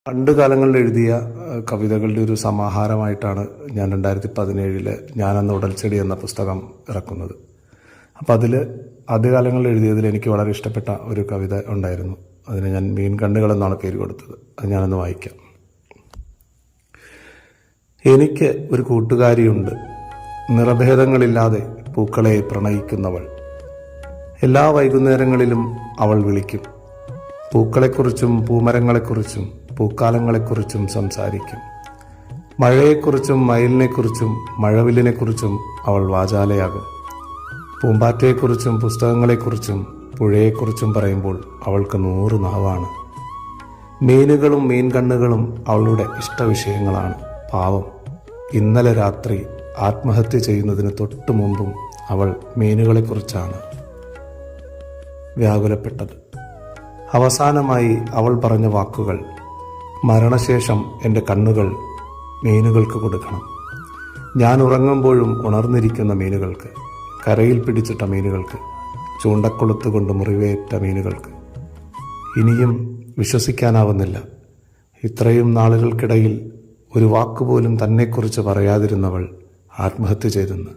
പണ്ട് കാലങ്ങളിൽ എഴുതിയ കവിതകളുടെ ഒരു സമാഹാരമായിട്ടാണ് ഞാൻ 2017 ഞാനെന്ന ഉടൽച്ചെടി എന്ന പുസ്തകം ഇറക്കുന്നത്. അപ്പോൾ അതിൽ ആദ്യകാലങ്ങളിൽ എഴുതിയതിൽ എനിക്ക് വളരെ ഇഷ്ടപ്പെട്ട ഒരു കവിത ഉണ്ടായിരുന്നു. അതിന് ഞാൻ മീൻ കണ്ണുകൾ എന്നാണ് പേര് കൊടുത്തത്. അത് ഞാനൊന്ന് വായിക്കാം. എനിക്ക് ഒരു കൂട്ടുകാരിയുണ്ട്, നിറഭേദങ്ങളില്ലാതെ പൂക്കളെ പ്രണയിക്കുന്നവൾ. എല്ലാ വൈകുന്നേരങ്ങളിലും അവൾ വിളിക്കും. പൂക്കളെക്കുറിച്ചും പൂമരങ്ങളെക്കുറിച്ചും പൂക്കാലങ്ങളെക്കുറിച്ചും സംസാരിക്കും. മഴയെക്കുറിച്ചും മയിലിനെക്കുറിച്ചും മഴവില്ലിനെക്കുറിച്ചും അവൾ വാചാലയാകും. പൂമ്പാറ്റയെക്കുറിച്ചും പുസ്തകങ്ങളെക്കുറിച്ചും പുഴയെക്കുറിച്ചും പറയുമ്പോൾ അവൾക്ക് 100 നാവാണ്. മീനുകളും മീൻ കണ്ണുകളും അവളുടെ ഇഷ്ടവിഷയങ്ങളാണ്. പാവം, ഇന്നലെ രാത്രി ആത്മഹത്യ ചെയ്യുന്നതിന് തൊട്ടു മുമ്പും അവൾ മീനുകളെക്കുറിച്ചാണ് വ്യാകുലപ്പെട്ടത്. അവസാനമായി അവൾ പറഞ്ഞ വാക്കുകൾ: മരണശേഷം എൻ്റെ കണ്ണുകൾ മീനുകൾക്ക് കൊടുക്കണം. ഞാൻ ഉറങ്ങുമ്പോഴും ഉണർന്നിരിക്കുന്ന മീനുകൾക്ക്, കരയിൽ പിടിച്ചിട്ട മീനുകൾക്ക്, ചൂണ്ടക്കൊളുത്ത് കൊണ്ട് മുറിവേറ്റ മീനുകൾക്ക്. ഇനിയും വിശ്വസിക്കാനാവുന്നില്ല, ഇത്രയും നാളുകൾക്കിടയിൽ ഒരു വാക്കുപോലും തന്നെക്കുറിച്ച് പറയാതിരുന്നവൾ ആത്മഹത്യ ചെയ്തെന്ന്.